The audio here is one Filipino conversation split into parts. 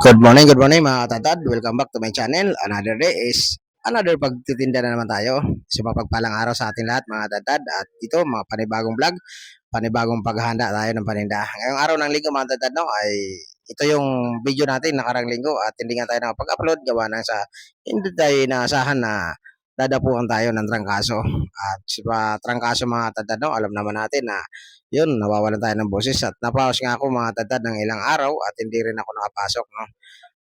Good morning mga tatad. Welcome back to my channel. Another day is another pagtitinda na naman tayo. So mapagpalang araw sa ating lahat mga tatad. At ito mga panibagong vlog, panibagong paghahanda tayo ng paninda. Ngayong araw ng linggo mga tatad, no, ay ito yung video natin nakarang linggo at hindi nga tayo nakapag-upload gawa ng sa hindi tayo inaasahan na dadapuan tayo ng trangkaso. At sa trangkaso mga tatad, no, alam naman natin na yun, nawawalan tayo ng boses at napaos nga ako mga tatad ng ilang araw at hindi rin ako nakapasok, no.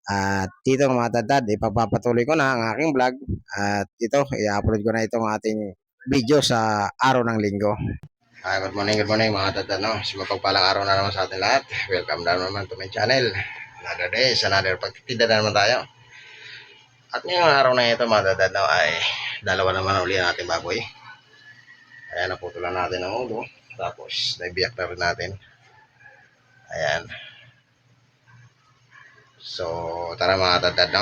At dito mga tatad, ipagpapatuloy ko na ang aking vlog at ito, i-upload ko na itong ating video sa araw ng linggo. Good morning mga tatad, no. So, mapagpalang araw na naman sa ating lahat. Welcome na naman to my channel. Another day, another pagtitinda na naman tayo. At ngayong araw na ito mga tatad, no, ay dalawa naman uli ang ating baboy. Ayan, naputulan natin ang ulo. Tapos, naibiyak na rin natin. Ayan. So, tara mga tatad, no?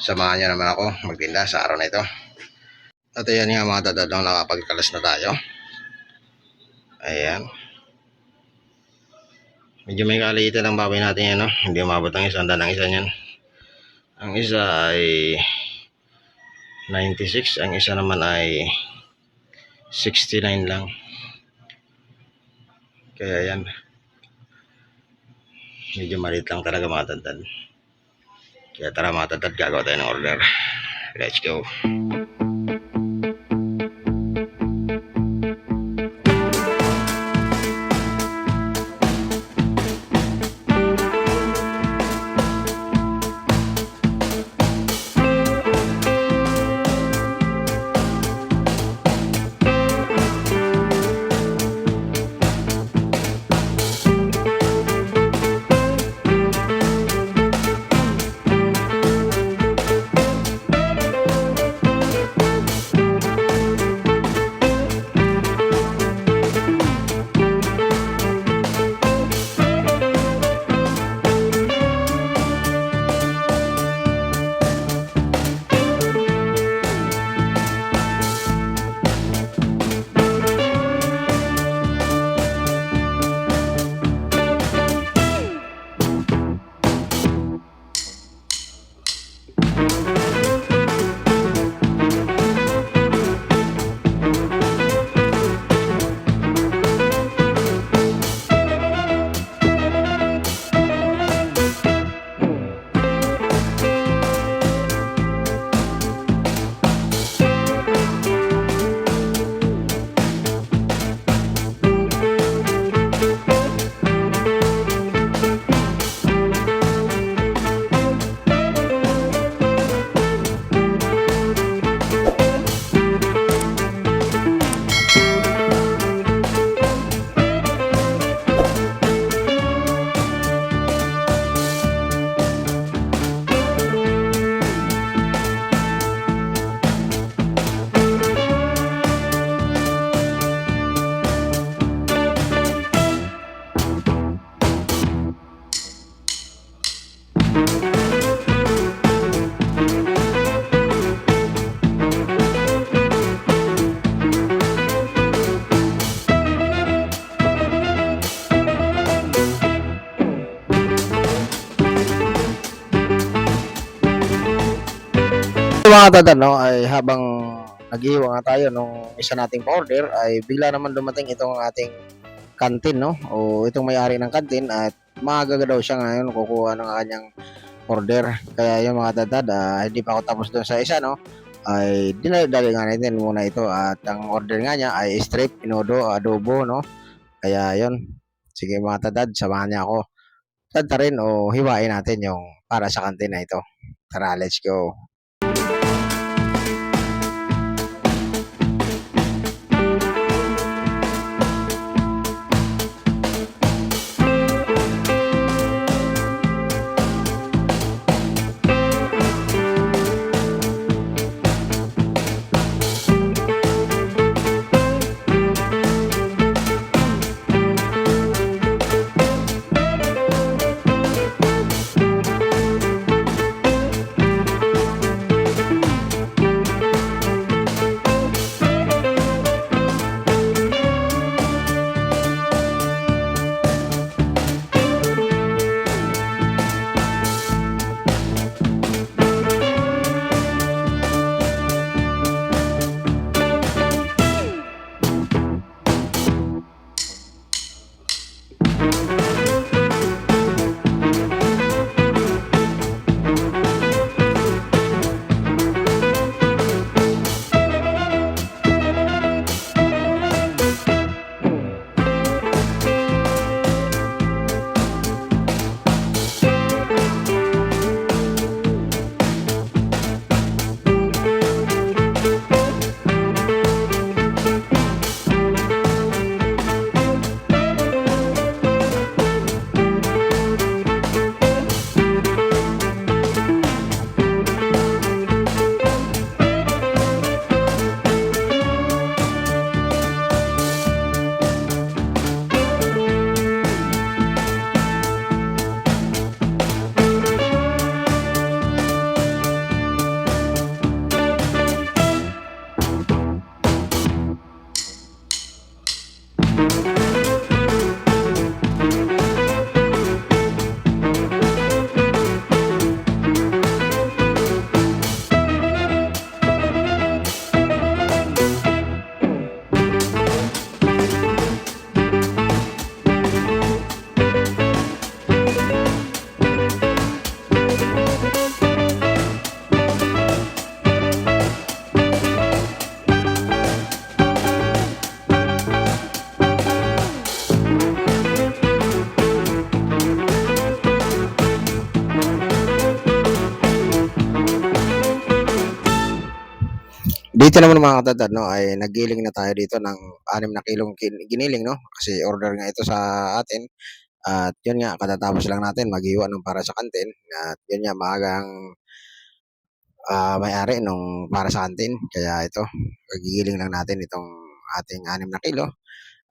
Samahan nyo naman ako magtinda sa araw na ito. At ayan nga mga tatad, no? Nakapagkalas na tayo. Ayan. Medyo may kaliitan ang baboy natin yan, no? Hindi umabot ang isang daan ang isa niyan. Ang isa ay 96. Ang isa naman ay 69 lang. Kaya yan. Medyo maliit lang talaga mga tatad. Kaya tara mga tatad, gagawa tayo ng order. Let's go. Mga tatad, no, ay habang nag-iiwa nga tayo nung isa nating pa-order ay bigla naman dumating itong ating kantin, no, o itong may-ari ng kantin at maaga daw siya ngayon kukuha ng kanyang order. Kaya yung mga tatad, hindi pa ako tapos doon sa isa, no, ay dinadali nga natin muna ito at ang order nga niya ay strip, inodo, adobo, no. Kaya yon, sige mga tatad, samahan niya ako. Tadta rin o hiwain natin yung para sa kantin na ito. Tara, let's go. Dito naman mga katadad, no, ay naggiling na tayo dito ng 6 na kilong giniling, no? Kasi order nga ito sa atin. At yun nga, katatapos lang natin maghiwa ng para sa kantin. At yun nga, maagang may-ari nung para sa kantin. Kaya ito, nagigiling lang natin itong ating 6 na kilo.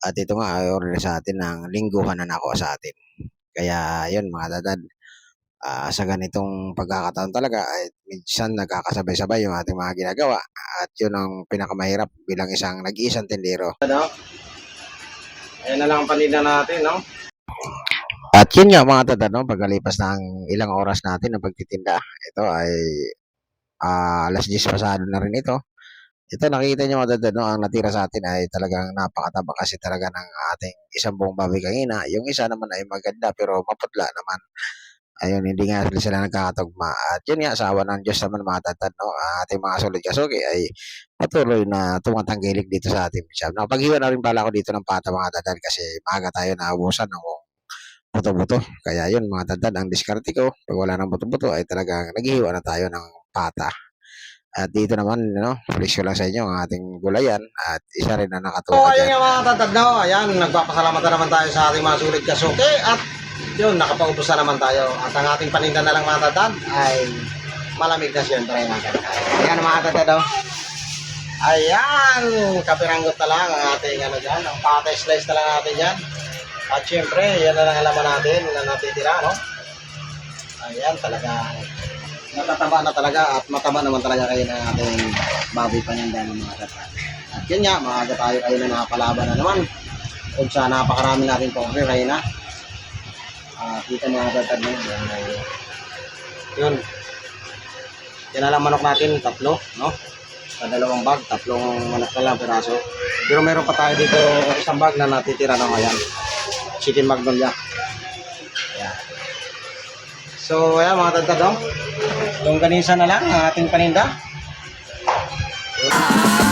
At ito nga, ay order sa atin ng lingguhan na nakuha sa atin. Kaya yun mga tatad, sa ganitong pagkakataon talaga ay minsan nagkakasabay-sabay yung ating mga ginagawa at yun ang pinakamahirap bilang isang nag-iisang tindero. Ayan na lang ang paninda natin, no? At yun nga mga tatad, no, pagkalipas ng ilang oras natin ng pagtitinda, ito ay alas 10 pasado na rin ito. Ito nakikita nyo mga tatad, no, ang natira sa atin ay talagang napakataba kasi talaga ng ating isang buong baboy kanina. Yung isa naman ay maganda pero maputla naman. Ayun, hindi nga sila nagkakatugma. At yun nga, sa awa ng Diyos naman mga tatad, no, ating mga sulit kasuki ay patuloy na tumatanggilig dito sa ating shop. Napaghiwa na rin pala ako dito ng pata mga tatad kasi maaga tayo naubusan ng buto-buto. Kaya yun mga tatad, ang diskarte ko, pag wala ng buto-buto ay talagang naghihiwa na tayo ng pata. At dito naman, no, flex ko lang sa inyo ang ating gulayan at isa rin na nakatuwa dyan. Ayun nga mga tatad, no, ayan, nagpapasalamat na naman tayo sa ating mga sulit kasuki at yun, nakapaubos na naman tayo. At ang ating paninda na lang mga tatad ay malamig na siyempre mga tatad. Ayan mga tatad, oh. Ayan, kapiranggot na lang ang ating ano dyan. Ang patay slice na lang natin dyan. At siyempre, yan na lang alaman natin na natitira, no? Ayan, talaga natataba na talaga at mataba naman talaga kayo ng ating baboy paninda ng mga tatad. At yun nga, maaga tayo kayo na nakapalaban na naman. Kung sa napakarami natin order kayo na. Kita mga tatad mo. Yun. Yan na lang manok natin, 3, no? Sa 2 bag, 3 manok na lang piraso. Pero meron pa tayo dito isang bag na natitira na ngayon. Chicken magnolia. Ayan. So, ayan mga tatad, no? Yung ganisa na lang ang ating paninda. Yun.